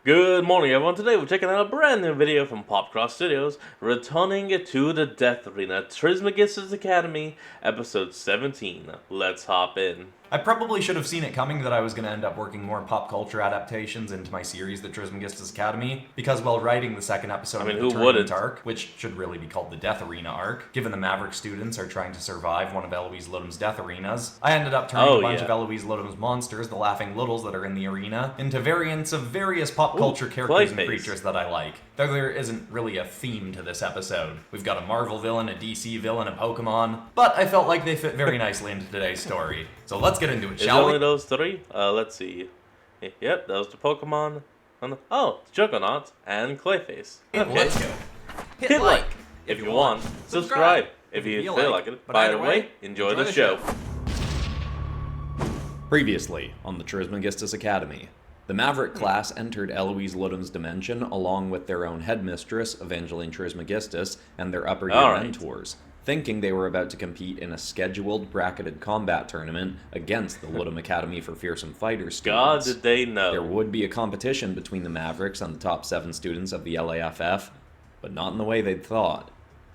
Good morning, everyone. Today we're checking out a brand new video from Popcross Studios, returning to the Death Arena, Trismegistus Academy, episode 17. Let's hop in. I probably should have seen it coming that I was going to end up working more pop culture adaptations into my series, The Trismegistus Academy, because while writing the second episode of the who Tournament wouldn't? arc, which should really be called the Death Arena arc, given the Maverick students are trying to survive one of Eloise Lodom's death arenas, I ended up turning a bunch of Eloise Lodom's monsters, the Laughing Littles that are in the arena, into variants of various pop culture characters and creatures that I like. Though there isn't really a theme to this episode. We've got a Marvel villain, a DC villain, a Pokemon, but I felt like they fit very nicely into today's story. So let's get into it, shall we? Those three? Let's see. Yep, that was the Pokemon. Oh, Juggernaut and Clayface. Okay. Let's go. Hit like if you want. Subscribe if you feel like it. By the way, enjoy the show. Previously on the Trismegistus Academy, the Maverick class entered Eloise Lodom's dimension along with their own headmistress, Evangeline Trismegistus, and their upper year mentors, thinking they were about to compete in a scheduled bracketed combat tournament against the Lodom Academy for Fearsome Fighters students. God, did they know. There would be a competition between the Mavericks and the top 7 students of the LAFF, but not in the way they'd thought.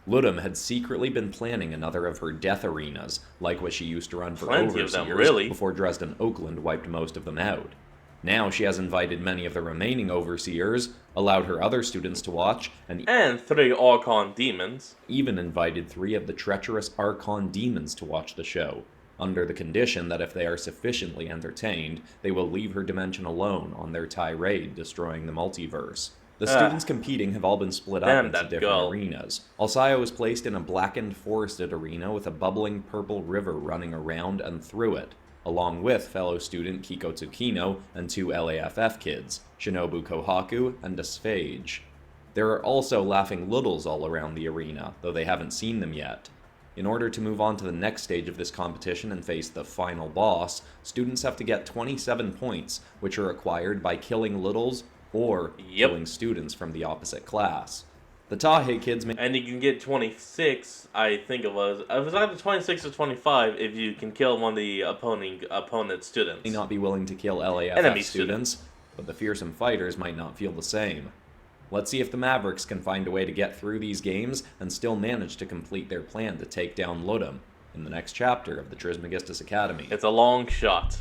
Lodom had secretly been planning another of her death arenas, like what she used to run for overseers before Dresden Oakland wiped most of them out. Now she has invited many of the remaining overseers, allowed her other students to watch, and 3 Archon demons. Even invited 3 of the treacherous Archon demons to watch the show, under the condition that if they are sufficiently entertained, they will leave her dimension alone on their tirade, destroying the multiverse. The students competing have all been split up into different arenas. Alcaya was placed in a blackened, forested arena with a bubbling purple river running around and through it, along with fellow student Kiko Tsukino and 2 LAFF kids, Shinobu Kohaku and Asphage. There are also Laughing Littles all around the arena, though they haven't seen them yet. In order to move on to the next stage of this competition and face the final boss, students have to get 27 points, which are acquired by killing Littles or killing students from the opposite class. The Tahe kids and you can get 26, I think it was. It was either 26 or 25 if you can kill one of the opponent students. May not be willing to kill LAFF students, but the Fearsome Fighters might not feel the same. Let's see if the Mavericks can find a way to get through these games and still manage to complete their plan to take down Lodom in the next chapter of the Trismegistus Academy. It's a long shot.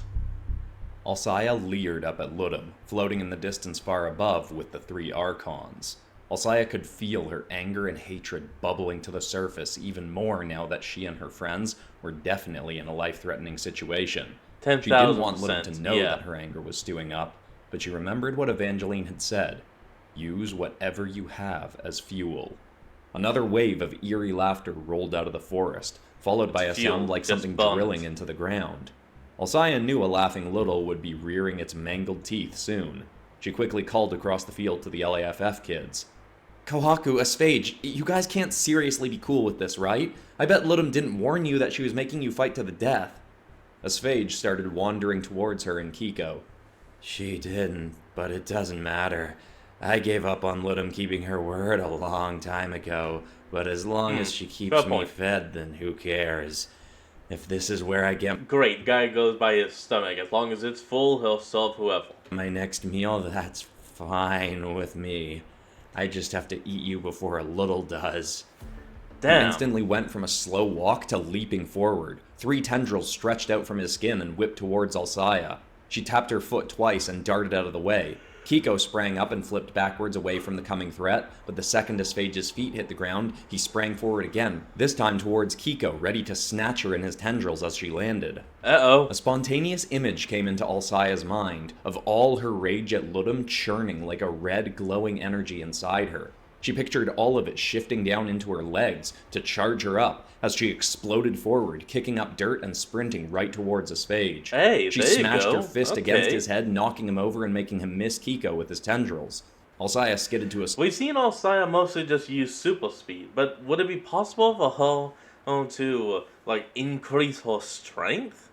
Alcaya leered up at Lodom, floating in the distance far above with the 3 Archons. Alcaya could feel her anger and hatred bubbling to the surface even more now that she and her friends were definitely in a life-threatening situation. 10,000%. She didn't want Lodom to know that her anger was stewing up, but she remembered what Evangeline had said. Use whatever you have as fuel. Another wave of eerie laughter rolled out of the forest, followed by a sound like something drilling into the ground. Alcaya knew a Laughing Little would be rearing its mangled teeth soon. She quickly called across the field to the LAFF kids. Kohaku, Asphage, you guys can't seriously be cool with this, right? I bet Lodom didn't warn you that she was making you fight to the death. Asphage started wandering towards her and Kiko. She didn't, but it doesn't matter. I gave up on Lodom keeping her word a long time ago, but as long as she keeps me fed, then who cares? If this is where I get... Great, guy goes by his stomach. As long as it's full, he'll solve whoever. My next meal, that's fine with me. I just have to eat you before a little does. Damn. He instantly went from a slow walk to leaping forward. 3 tendrils stretched out from his skin and whipped towards Alcaya. She tapped her foot twice and darted out of the way. Kiko sprang up and flipped backwards away from the coming threat, but the second Asphage's feet hit the ground, he sprang forward again, this time towards Kiko, ready to snatch her in his tendrils as she landed. Uh-oh. A spontaneous image came into Alcaya's mind, of all her rage at Lodom churning like a red, glowing energy inside her. She pictured all of it shifting down into her legs to charge her up as she exploded forward, kicking up dirt and sprinting right towards Asphage. Hey, she smashed her fist against his head, knocking him over and making him miss Kiko with his tendrils. Alcaya skidded to a... We've seen Alcaya mostly just use super speed, but would it be possible for her to, increase her strength?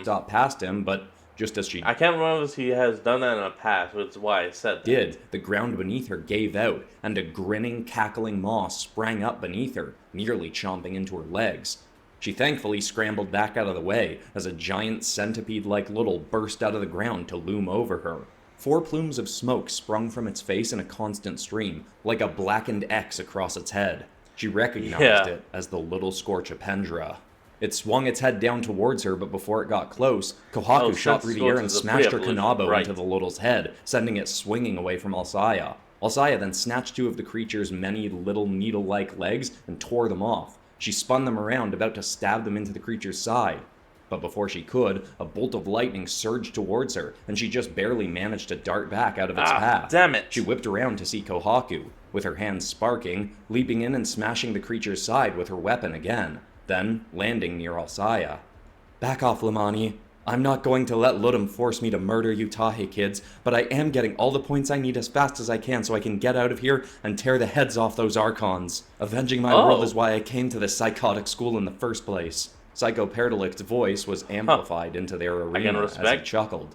Got past him, but just as she... I can't remember if she has done that in the past, which is why I said that. The ground beneath her gave out, and a grinning, cackling maw sprang up beneath her, nearly chomping into her legs. She thankfully scrambled back out of the way as a giant centipede-like Little burst out of the ground to loom over her. 4 plumes of smoke sprung from its face in a constant stream, like a blackened X across its head. She recognized it as the little Scorchapendra. It swung its head down towards her, but before it got close, Kohaku shot through the air and smashed her Kanabo into the little's head, sending it swinging away from Alcaya. Alcaya then snatched 2 of the creature's many little needle-like legs and tore them off. She spun them around, about to stab them into the creature's side. But before she could, a bolt of lightning surged towards her, and she just barely managed to dart back out of its path. Damn it! She whipped around to see Kohaku, with her hands sparking, leaping in and smashing the creature's side with her weapon again, then landing near Alcaya. "Back off, Lamani. I'm not going to let Ludum force me to murder you Tahe kids, but I am getting all the points I need as fast as I can so I can get out of here and tear the heads off those Archons. Avenging my world is why I came to this psychotic school in the first place." Psycho Perdalic's voice was amplified into their arena as he chuckled.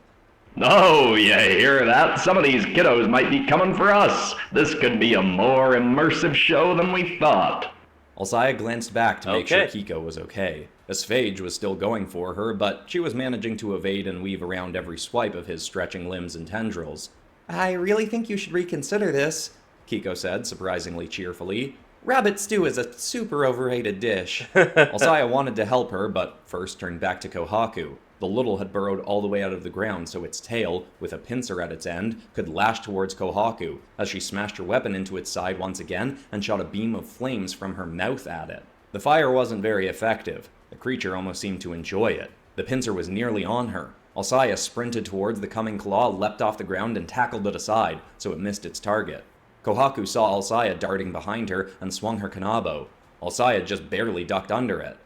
"Oh, you hear that? Some of these kiddos might be coming for us. This could be a more immersive show than we thought." Alcaya glanced back to make sure Kiko was okay. Asphage was still going for her, but she was managing to evade and weave around every swipe of his stretching limbs and tendrils. "I really think you should reconsider this," Kiko said, surprisingly cheerfully. "Rabbit stew is a super overrated dish." Alcaya wanted to help her, but first turned back to Kohaku. The little had burrowed all the way out of the ground, so its tail, with a pincer at its end, could lash towards Kohaku, as she smashed her weapon into its side once again and shot a beam of flames from her mouth at it. The fire wasn't very effective. The creature almost seemed to enjoy it. The pincer was nearly on her. Alcaya sprinted towards the coming claw, leapt off the ground, and tackled it aside, so it missed its target. Kohaku saw Alcaya darting behind her and swung her Kanabo. Alcaya just barely ducked under it.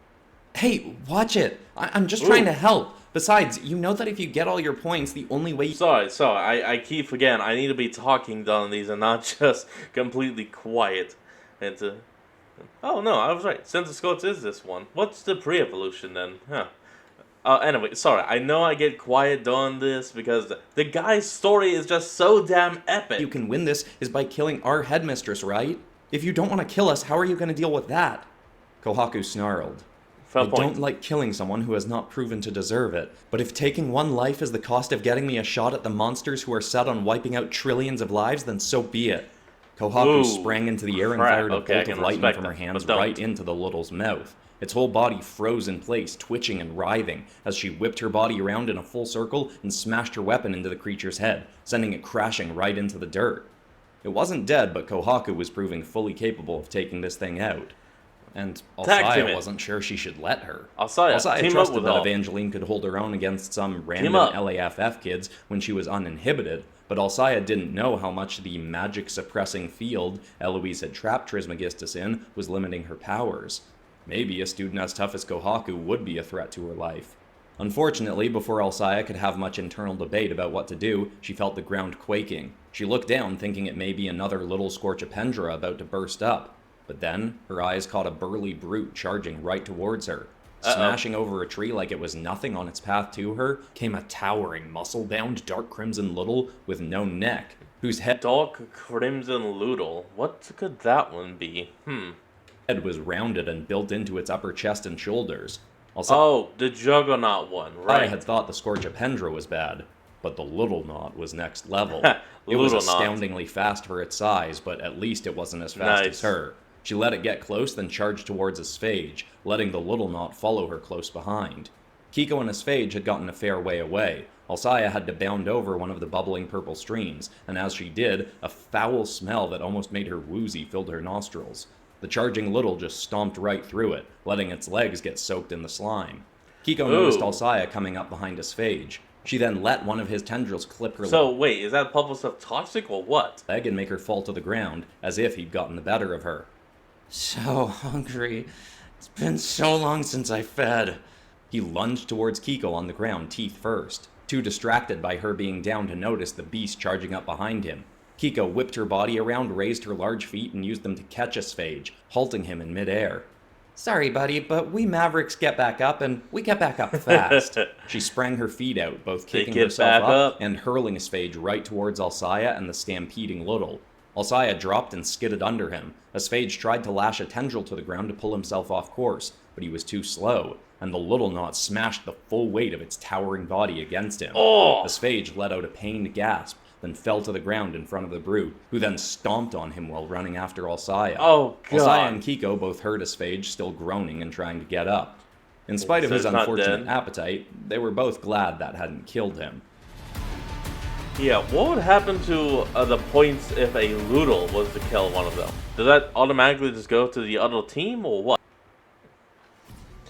"Hey, watch it! I'm just trying to help! Besides, you know that if you get all your points, the only way Sorry, I keep forgetting. I need to be talking down these and not just completely quiet. Oh no, I was right. Sense of Scots is this one. What's the pre-evolution then? Anyway, sorry. I know I get quiet doing this because the guy's story is just so damn epic. You can win this is by killing our headmistress, right? If you don't want to kill us, how are you going to deal with that?" Kohaku snarled. "I don't like killing someone who has not proven to deserve it, but if taking one life is the cost of getting me a shot at the monsters who are set on wiping out trillions of lives, then so be it." Kohaku sprang into the air and fired a bolt of lightning from her hands right into the little's mouth. Its whole body froze in place, twitching and writhing, as she whipped her body around in a full circle and smashed her weapon into the creature's head, sending it crashing right into the dirt. It wasn't dead, but Kohaku was proving fully capable of taking this thing out. And Alcaya wasn't sure she should let her. Alcaya trusted that Evangeline could hold her own against some random LAFF kids when she was uninhibited, but Alcaya didn't know how much the magic-suppressing field Eloise had trapped Trismegistus in was limiting her powers. Maybe a student as tough as Kohaku would be a threat to her life. Unfortunately, before Alcaya could have much internal debate about what to do, she felt the ground quaking. She looked down, thinking it may be another little Scorchapendra about to burst up. But then, her eyes caught a burly brute charging right towards her. Smashing over a tree like it was nothing on its path to her, came a towering, muscle-bound dark crimson little with no neck, whose head... Dark crimson Loodle. What could that one be? Head was rounded and built into its upper chest and shoulders. The Juggernaut one, right. I had thought the Scorchapendra was bad, but the Little Knot was next level. It was astoundingly fast for its size, but at least it wasn't as fast as her. She let it get close, then charged towards Asphage, letting the Little Knot follow her close behind. Kiko and Asphage had gotten a fair way away. Alcaya had to bound over one of the bubbling purple streams, and as she did, a foul smell that almost made her woozy filled her nostrils. The charging Little just stomped right through it, letting its legs get soaked in the slime. Kiko noticed Alcaya coming up behind Asphage. She then let one of his tendrils clip her So, wait, is that purple stuff toxic or what? leg and make her fall to the ground, as if he'd gotten the better of her. "So hungry. It's been so long since I fed." He lunged towards Kiko on the ground, teeth first, too distracted by her being down to notice the beast charging up behind him. Kiko whipped her body around, raised her large feet, and used them to catch Asphage, halting him in midair. "Sorry, buddy, but we Mavericks get back up, and we get back up fast." She sprang her feet out, both kicking herself up and hurling Asphage right towards Alcaya and the stampeding Little. Alcaya dropped and skidded under him. Asphage tried to lash a tendril to the ground to pull himself off course, but he was too slow, and the Little Knot smashed the full weight of its towering body against him. Asphage let out a pained gasp, then fell to the ground in front of the brute, who then stomped on him while running after Alcaya. Oh, God. Alcaya and Kiko both heard his phage still groaning and trying to get up. In spite of So his he's not unfortunate dead? appetite, they were both glad that hadn't killed him. Yeah, what would happen to the points if a Loodle was to kill one of them? Does that automatically just go to the other team, or what?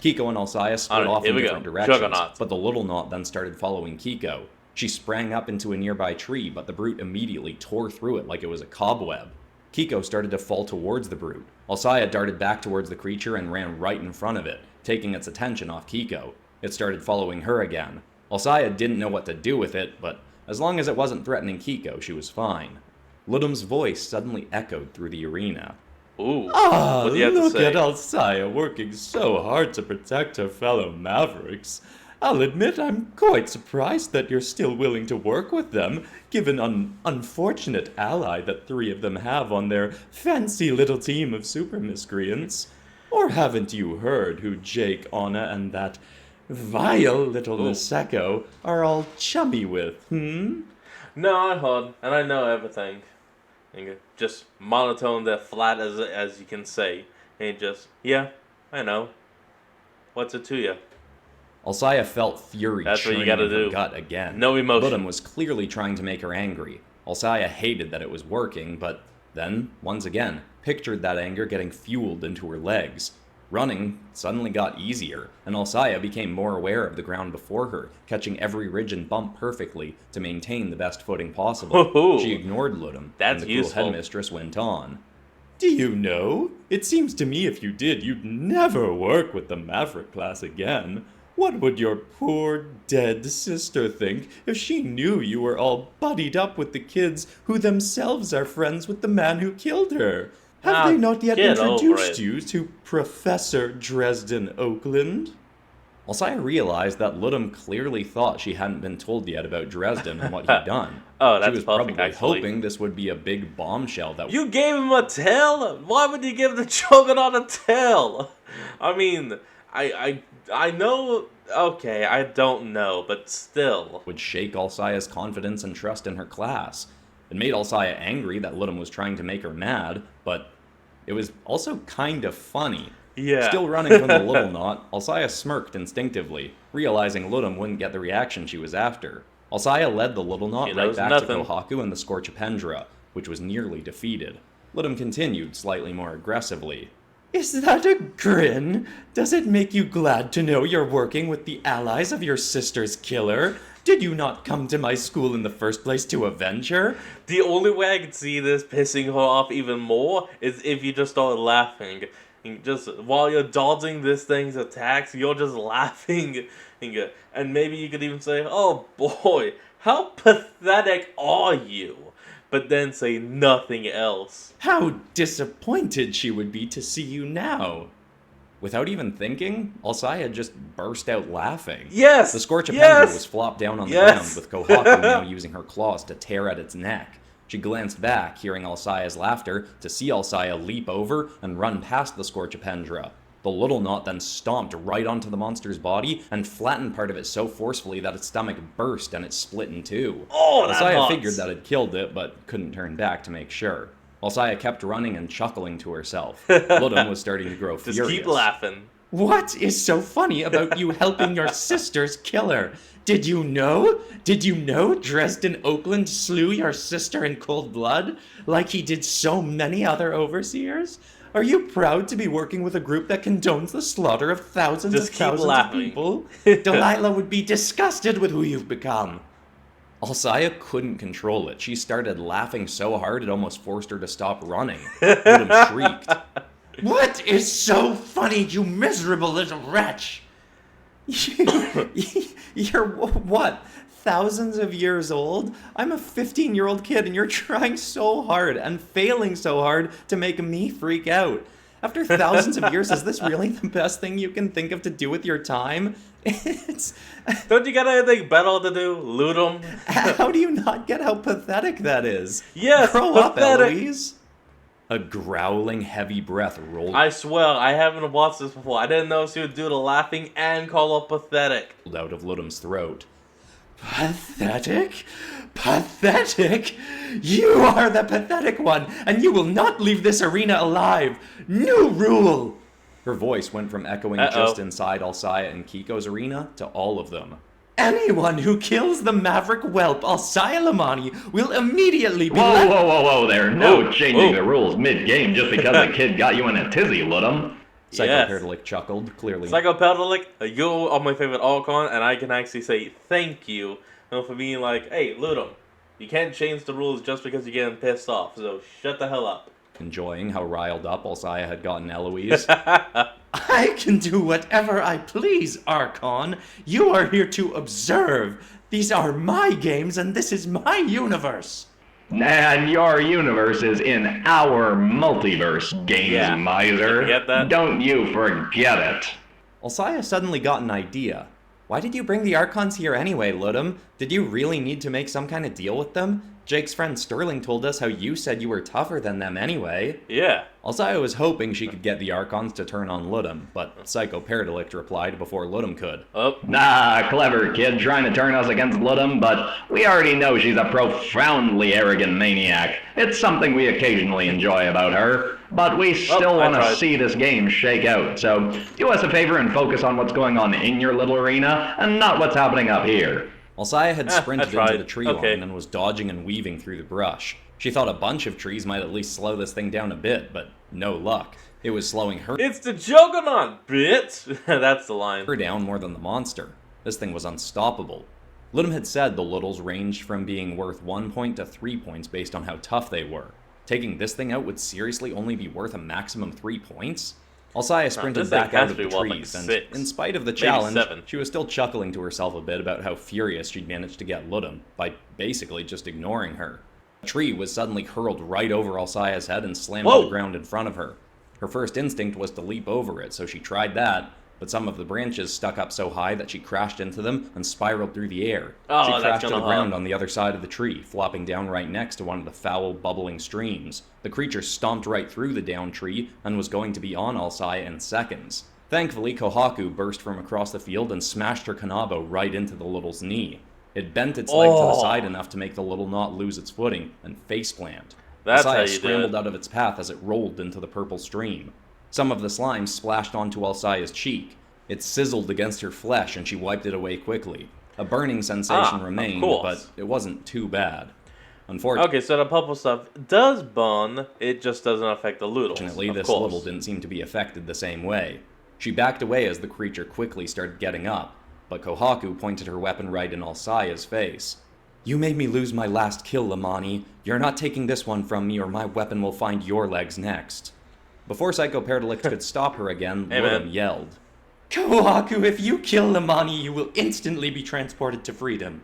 Kiko and Alcaya split Alright, off here in we different go. directions, Juggernaut. but the little knot then started following Kiko. She sprang up into a nearby tree, but the brute immediately tore through it like it was a cobweb. Kiko started to fall towards the brute. Alcaya darted back towards the creature and ran right in front of it, taking its attention off Kiko. It started following her again. Alcaya didn't know what to do with it, but as long as it wasn't threatening Kiko, she was fine. Ludum's voice suddenly echoed through the arena. Ooh, Ah, what do you have to look say? at Alcaya working so hard to protect her fellow Mavericks. I'll admit I'm quite surprised that you're still willing to work with them, given an unfortunate ally that 3 of them have on their fancy little team of super miscreants. Or haven't you heard who Jake, Anna, and that vile little Niseko are all chummy with, No, I heard, and I know everything. And just monotone that flat as you can say. And just, yeah, I know. What's it to you? Alcaya felt fury That's what you churning gotta in her do. gut again. No emotion. Ludum was clearly trying to make her angry. Alcaya hated that it was working, but then, once again, pictured that anger getting fueled into her legs. Running suddenly got easier, and Alcaya became more aware of the ground before her, catching every ridge and bump perfectly to maintain the best footing possible. Woohoo. She ignored Ludum, That's and the useful. cruel headmistress went on. Do you know? It seems to me if you did, you'd never work with the Maverick class again. What would your poor dead sister think if she knew you were all buddied up with the kids who themselves are friends with the man who killed her? Have Ah, they not yet get over introduced it. you to Professor Dresden Oakland? Alcaya realized that Ludum clearly thought she hadn't been told yet about Dresden and what he'd done. Oh, that's she was perfect, probably actually. hoping this would be a big bombshell that You gave him a tail? Why would you give the Juggernaut a tail? I mean, I know. Okay, I don't know, but still. would shake Alcaya's confidence and trust in her class. It made Alcaya angry that Ludum was trying to make her mad, but it was also kind of funny. Yeah. Still running from the little knot, Alcaya smirked instinctively, realizing Ludum wouldn't get the reaction she was after. Alcaya led the little knot She right knows back nothing. to Kohaku and the Scorchapendra, which was nearly defeated. Ludum continued slightly more aggressively. Is that a grin? Does it make you glad to know you're working with the allies of your sister's killer? Did you not come to my school in the first place to avenge her? The only way I can see this pissing her off even more is if you just start laughing. And just while you're dodging this thing's attacks, you're just laughing. And maybe you could even say, "Oh boy, how pathetic are you?" But then say nothing else. How disappointed she would be to see you now. Without even thinking, Alcaya just burst out laughing. Yes! The Scorchapendra Yes! was flopped down on the Yes! ground, with Kohaku now using her claws to tear at its neck. She glanced back, hearing Alcaya's laughter, to see Alcaya leap over and run past the Scorchapendra. The little knot then stomped right onto the monster's body and flattened part of it so forcefully that its stomach burst and it split in two. Oh, that Alcaya hurts. figured that it killed it, but couldn't turn back to make sure. Alcaya kept running and chuckling to herself. Ludum was starting to grow Just furious. keep laughing. What is so funny about you helping your sister's killer? Did you know? Did you know Dresden Oakland slew your sister in cold blood, like he did so many other overseers? Are you proud to be working with a group that condones the slaughter of thousands Just of keep thousands laughing. of people? Delilah would be disgusted with who you've become. Alcaya couldn't control it. She started laughing so hard it almost forced her to stop running. Ludum shrieked. What is so funny, you miserable little wretch? You're what? Thousands of years old? I'm a 15-year-old kid and you're trying so hard and failing so hard to make me freak out. After thousands of years, is this really the best thing you can think of to do with your time? It's... Don't you got anything better to do, Ludum? How do you not get how pathetic that is? Yes, Grow up, pathetic. Eloise. A growling, heavy breath rolled I swear, I haven't watched this before. I didn't know she would do the laughing and call her pathetic. out of Ludum's throat. Pathetic? Pathetic? You are the pathetic one, and you will not leave this arena alive. New rule! Her voice went from echoing just inside Alcaya and Kiko's arena to all of them. Anyone who kills the maverick whelp Alcaya Lamani will immediately be Whoa there. No changing the rules mid-game just because the kid got you in a tizzy, Ludum. Psychoperdalic chuckled, clearly. Psychoperdalic, you are my favorite Archon, and I can actually say thank you for being like, hey, Ludum, you can't change the rules just because you're getting pissed off, so shut the hell up. Enjoying how riled up Alcaya had gotten Eloise. I can do whatever I please, Archon. You are here to observe. These are my games, and this is my universe. And your universe is in our multiverse, games miser. Get that? Don't you forget it. Alcaya suddenly got an idea. Why did you bring the Archons here anyway, Ludum? Did you really need to make some kind of deal with them? Jake's friend Sterling told us how you said you were tougher than them anyway. Yeah. Alcaya was hoping she could get the Archons to turn on Ludum, but Psychoperdalic replied before Ludum could. Nah, clever kid trying to turn us against Ludum, but we already know she's a profoundly arrogant maniac. It's something we occasionally enjoy about her, but we still want to see this game shake out, so do us a favor and focus on what's going on in your little arena, and not what's happening up here. Alcaya had sprinted into the tree line and was dodging and weaving through the brush. She thought a bunch of trees might at least slow this thing down a bit, but no luck. It was slowing her. It's the Juggernaut, bitch! That's the line. Her down more than the monster. This thing was unstoppable. Ludum had said the Littles ranged from being worth 1 point to 3 points based on how tough they were. Taking this thing out would seriously only be worth a maximum 3 points? Alcaya sprinted back out of the trees, and in spite of the challenge, she was still chuckling to herself a bit about how furious she'd managed to get Ludum by basically just ignoring her. A tree was suddenly hurled right over Alcaya's head and slammed to the ground in front of her. Her first instinct was to leap over it, so she tried that, but some of the branches stuck up so high that she crashed into them and spiraled through the air. She crashed to the ground on the other side of the tree, flopping down right next to one of the foul, bubbling streams. The creature stomped right through the downed tree and was going to be on Alcaya in seconds. Thankfully, Kohaku burst from across the field and smashed her Kanabo right into the Little's knee. It bent its leg to the side enough to make the Little not lose its footing and faceplant. Alcaya scrambled out of its path as it rolled into the purple stream. Some of the slime splashed onto Alcaya's cheek. It sizzled against her flesh and she wiped it away quickly. A burning sensation remained, but it wasn't too bad. Okay, so the purple stuff does burn, it just doesn't affect the Littles. Fortunately, this Little didn't seem to be affected the same way. She backed away as the creature quickly started getting up, but Kohaku pointed her weapon right in Alcaya's face. You made me lose my last kill, Lamani. You're not taking this one from me or my weapon will find your legs next. Before Psychoperdalic could stop her again, Ludum yelled. Kohaku, if you kill Lamani, you will instantly be transported to freedom.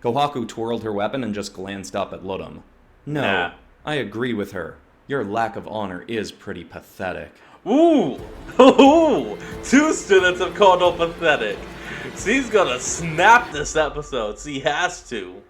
Kohaku twirled her weapon and just glanced up at Ludum. No, I agree with her. Your lack of honor is pretty pathetic. Ooh! Ooh! 2 students have called her pathetic. She's gonna snap this episode. She has to.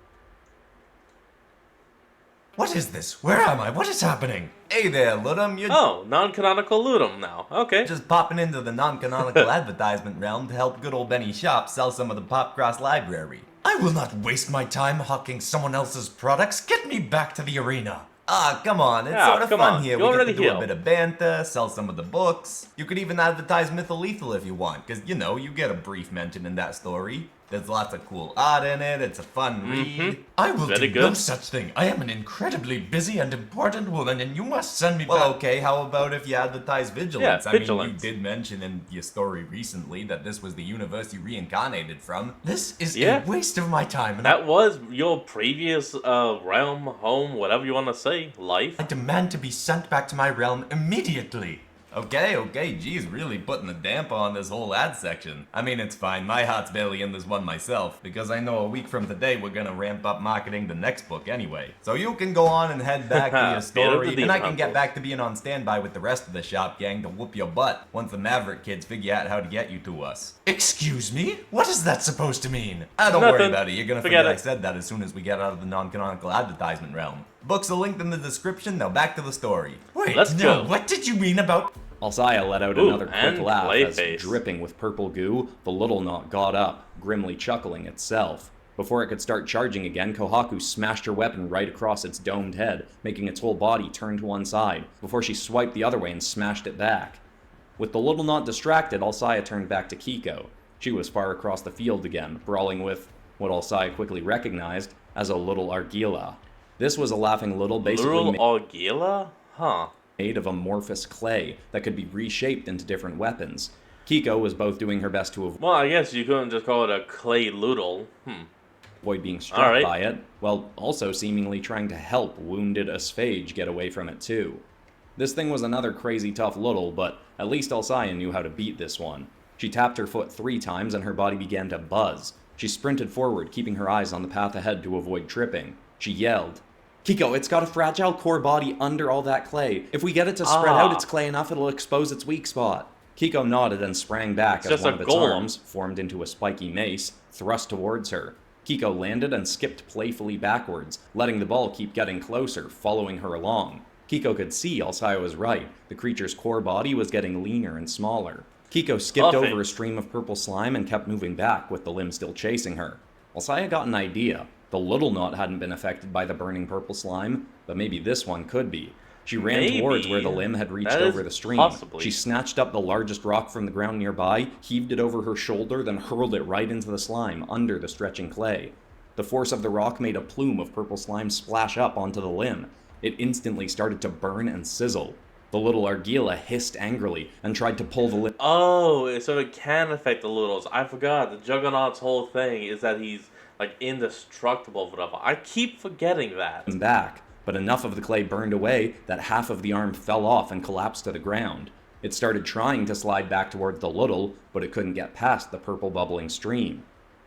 What is this? Where am I? What is happening? Hey there, Ludum. You're non-canonical Ludum now. Okay. just popping into the non-canonical advertisement realm to help good old Benny Shop sell some of the Popcross library. I will not waste my time hawking someone else's products. Get me back to the arena. Ah, come on. It's sort of fun here. We get to do a bit of banter, sell some of the books. You could even advertise Mytholethal if you want, because, you know, you get a brief mention in that story. There's lots of cool art in it. It's a fun read. I will do no such thing. I am an incredibly busy and important woman, and you must send me back. Well, okay, how about if you advertise Vigilance? Yeah, Vigilance. I mean, you did mention in your story recently that this was the universe you reincarnated from. This is a waste of my time. And that was your previous realm, home, whatever you want to say, life. I demand to be sent back to my realm immediately. Okay, geez, really putting a damper on this whole ad section. I mean, it's fine, my heart's barely in this one myself, because I know a week from today we're gonna ramp up marketing the next book anyway. So you can go on and head back to your story, and I can get back to being on standby with the rest of the shop gang to whoop your butt once the Maverick kids figure out how to get you to us. Excuse me? What is that supposed to mean? Don't worry about it, you're gonna forget I said that as soon as we get out of the non-canonical advertisement realm. Books are linked in the description, now back to the story. Wait, Let's go. What did you mean about... Alcaya let out another quick laugh as, dripping with purple goo, the Little Knot got up, grimly chuckling itself. Before it could start charging again, Kohaku smashed her weapon right across its domed head, making its whole body turn to one side, before she swiped the other way and smashed it back. With the little knot distracted, Alcaya turned back to Kiko. She was far across the field again, brawling with what Alcaya quickly recognized as a little Argila. This was a laughing little basically Little Argila? Huh. made of amorphous clay that could be reshaped into different weapons. Kiko was both doing her best to Well, I guess you couldn't just call it a clay loodle. avoid being struck Alright. by it, while also seemingly trying to help wounded Asphage get away from it too. This thing was another crazy tough little, but at least Alcaya knew how to beat this one. She tapped her foot 3 times and her body began to buzz. She sprinted forward, keeping her eyes on the path ahead to avoid tripping. She yelled, "Kiko, it's got a fragile core body under all that clay. If we get it to spread out its clay enough, it'll expose its weak spot." Kiko nodded and sprang back It's as just one a of its golem. arms, formed into a spiky mace, thrust towards her. Kiko landed and skipped playfully backwards, letting the ball keep getting closer, following her along. Kiko could see Alcaya was right. The creature's core body was getting leaner and smaller. Kiko skipped Perfect. over a stream of purple slime and kept moving back, with the limb still chasing her. Alcaya got an idea. The little knot hadn't been affected by the burning purple slime, but maybe this one could be. She ran Maybe. towards where the limb had reached That is over the stream. possibly. She snatched up the largest rock from the ground nearby, heaved it over her shoulder, then hurled it right into the slime under the stretching clay. The force of the rock made a plume of purple slime splash up onto the limb. It instantly started to burn and sizzle. The little Argila hissed angrily and tried to pull the limb Oh, so it can affect the Loodles. I forgot. The Juggernaut's whole thing is that he's, like, indestructible, whatever. I keep forgetting that. back, but enough of the clay burned away that half of the arm fell off and collapsed to the ground. It started trying to slide back towards the little, but it couldn't get past the purple bubbling stream.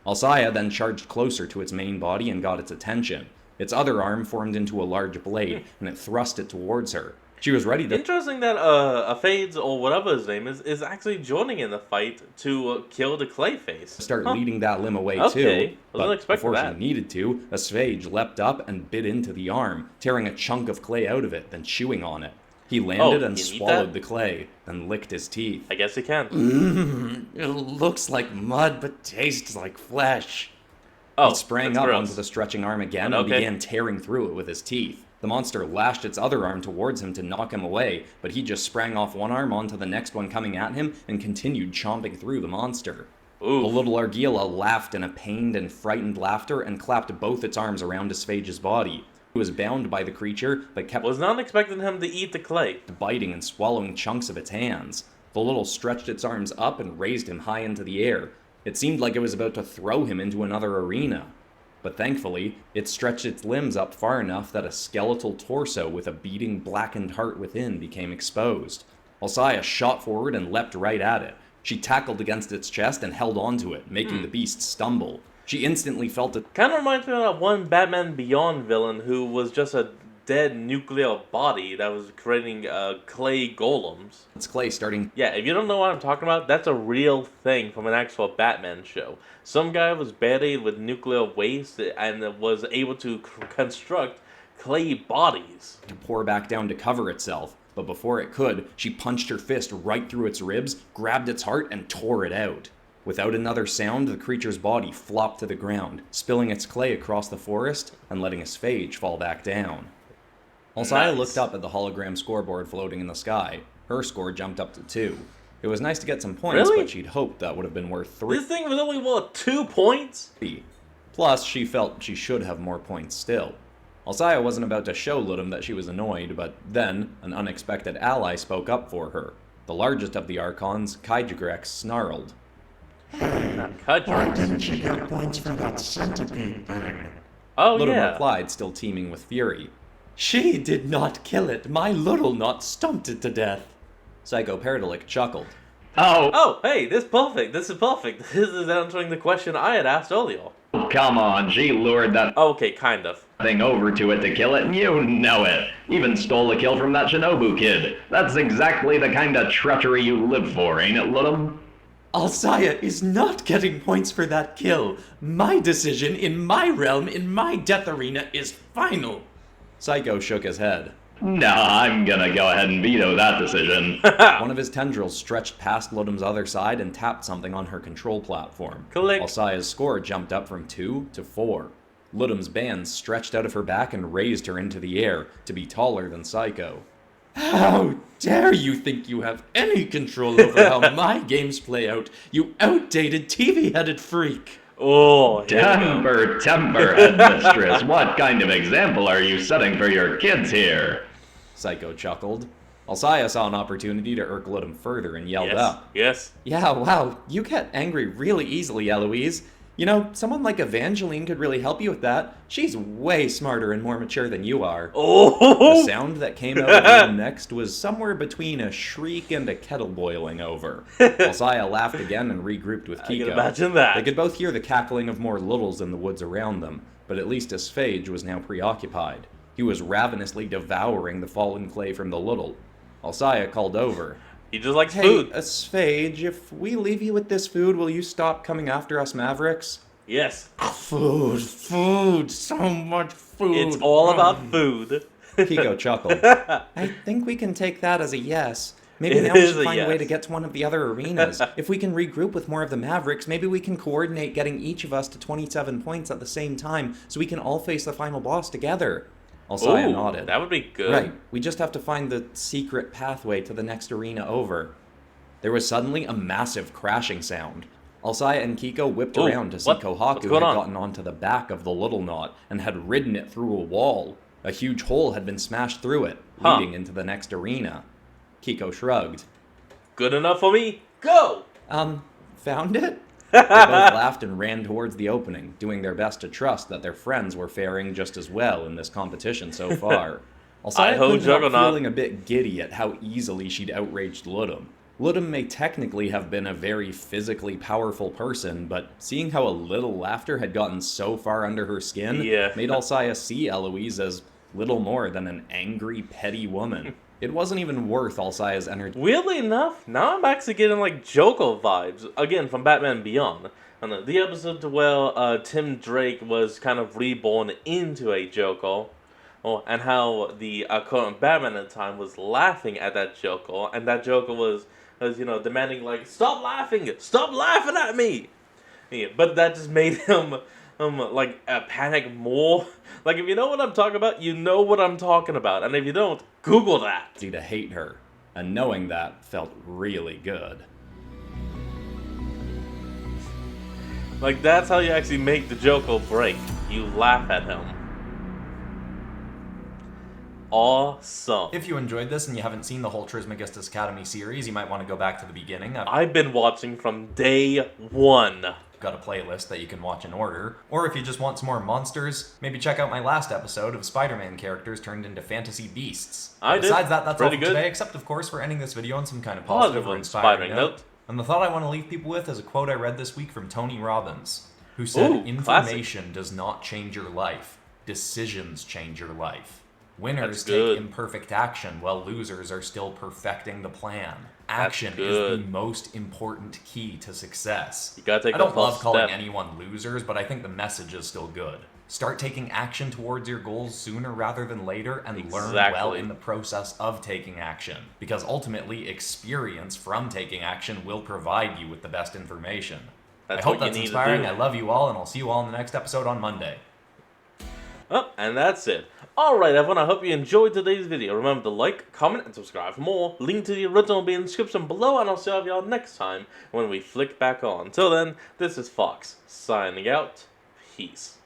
Alcaya then charged closer to its main body and got its attention. Its other arm formed into a large blade, and it thrust it towards her. She was ready to Interesting that Aphades, or whatever his name is actually joining in the fight to kill the Clayface. start leading that limb away Okay, too. wasn't But expecting before that. she needed to, Asphage leapt up and bit into the arm, tearing a chunk of clay out of it, then chewing on it. He landed and can you eat swallowed that? the clay, then licked his teeth. I guess he can. It looks like mud, but tastes like flesh. Oh, He sprang that's up gross. onto the stretching arm again and Okay. began tearing through it with his teeth. The monster lashed its other arm towards him to knock him away, but he just sprang off one arm onto the next one coming at him and continued chomping through the monster. Oof. The little Argila laughed in a pained and frightened laughter and clapped both its arms around Asphage's body. He was bound by the creature, but kept Was not expecting him to eat the clay. biting and swallowing chunks of its hands. The little stretched its arms up and raised him high into the air. It seemed like it was about to throw him into another arena. But thankfully, it stretched its limbs up far enough that a skeletal torso with a beating blackened heart within became exposed. Alcaya shot forward and leapt right at it. She tackled against its chest and held onto it, making the beast stumble. She instantly felt it Kind of reminds me of that one Batman Beyond villain who was just a dead nuclear body that was creating clay golems. its clay starting Yeah, if you don't know what I'm talking about, that's a real thing from an actual Batman show. Some guy was buried with nuclear waste and was able to construct clay bodies. to pour back down to cover itself. But before it could, she punched her fist right through its ribs, grabbed its heart, and tore it out. Without another sound, the creature's body flopped to the ground, spilling its clay across the forest and letting Asphage fall back down. Alcaya Nice. looked up at the hologram scoreboard floating in the sky. Her score jumped up to 2. It was nice to get some points, Really? but she'd hoped that would have been worth 3. This thing was only worth 2 points? Plus, she felt she should have more points still. Alcaya wasn't about to show Ludum that she was annoyed, but then an unexpected ally spoke up for her. The largest of the Archons, Kaijagrex, snarled. Not cut Why yours. didn't you get points for that centipede thing? Oh, Ludum yeah. replied, still teeming with fury. She did not kill it. My little knot stomped it to death. Psycho Paradolic chuckled. Oh, hey, this is perfect. This is perfect. This is answering the question I had asked earlier. Come on, she lured that Oh, okay, kind of. thing over to it to kill it, and you know it. Even stole the kill from that Shinobu kid. That's exactly the kind of treachery you live for, ain't it, Ludum? Alcaya is not getting points for that kill. My decision in my realm, in my death arena, is final. Psycho shook his head. No, I'm gonna go ahead and veto that decision. One of his tendrils stretched past Ludum's other side and tapped something on her control platform. Click. Alsaya's score jumped up from 2 to 4. Ludum's bands stretched out of her back and raised her into the air to be taller than Psycho. How dare you think you have any control over how my games play out, you outdated TV-headed freak! Oh, here we go. Temper, headmistress. What kind of example are you setting for your kids here? Psycho chuckled. Alsaya saw an opportunity to irk Ludum further and yelled up. Yes. Yeah, wow, you get angry really easily, Eloise. You know, someone like Evangeline could really help you with that. She's way smarter and more mature than you are. Oh! The sound that came out of Ludum next was somewhere between a shriek and a kettle boiling over. Alsaya laughed again and regrouped with Kiko. I can imagine that. They could both hear the cackling of more littles in the woods around them, but at least Asphage was now preoccupied. He was ravenously devouring the fallen clay from the little. Alsaya called over. He just likes Hey, food. Asphage, if we leave you with this food, will you stop coming after us Mavericks? Yes. Food, so much food. It's all about food. Kiko chuckled. I think we can take that as a yes. Maybe It now we is should a find a way yes. to get to one of the other arenas. If we can regroup with more of the Mavericks, maybe we can coordinate getting each of us to 27 points at the same time so we can all face the final boss together. Alsaya Ooh, nodded. that would be good. Right, we just have to find the secret pathway to the next arena over. There was suddenly a massive crashing sound. Alsaya and Kiko whipped Ooh, around to see what's Kohaku going had on? gotten onto the back of the little knot and had ridden it through a wall. A huge hole had been smashed through it, Huh. leading into the next arena. Kiko shrugged. Good enough for me? Go! Found it? They both laughed and ran towards the opening, doing their best to trust that their friends were faring just as well in this competition so far. Alsaya Hi-ho, couldn't help Juggernaut. feeling a bit giddy at how easily she'd outraged Ludum. Ludum may technically have been a very physically powerful person, but seeing how a little laughter had gotten so far under her skin Yeah. made Alsaya see Eloise as little more than an angry, petty woman. It wasn't even worth Alsaya's energy. Weirdly enough, now I'm actually getting like Joker vibes again from Batman Beyond. And the episode where Tim Drake was kind of reborn into a Joker, and how the current Batman at the time was laughing at that Joker, and that Joker was demanding like, stop laughing at me. Yeah, but that just made him like panic more. Like, if you know what I'm talking about, you know what I'm talking about, and if you don't, Google that. To hate her, and knowing that felt really good. Like, that's how you actually make the Joker break. You laugh at him. Awesome. If you enjoyed this and you haven't seen the whole Trismegistus Academy series, you might want to go back to the beginning. I've been watching from day one. Got a playlist that you can watch in order. Or if you just want some more monsters, maybe check out my last episode of Spider-Man characters turned into fantasy beasts. Besides that, that's all Pretty for good. today, except of course we're ending this video on some kind of positive or and inspiring note. And the thought I want to leave people with is a quote I read this week from Tony Robbins, who said, Ooh, information does not change your life. Decisions change your life. Winners That's good. take imperfect action, while losers are still perfecting the plan. Action is good. the most important key to success. You gotta take I don't that first love calling step. anyone losers, but I think the message is still good. Start taking action towards your goals sooner rather than later, and learn well Exactly. in the process of taking action. Because ultimately, experience from taking action will provide you with the best information. That's I hope what you that's need to inspiring. do. I love you all, and I'll see you all in the next episode on Monday. Oh, and that's it. Alright everyone, I hope you enjoyed today's video. Remember to like, comment, and subscribe for more. Link to the original will be in the description below, and I'll see all of y'all next time when we flick back on. Till then, this is Fox, signing out. Peace.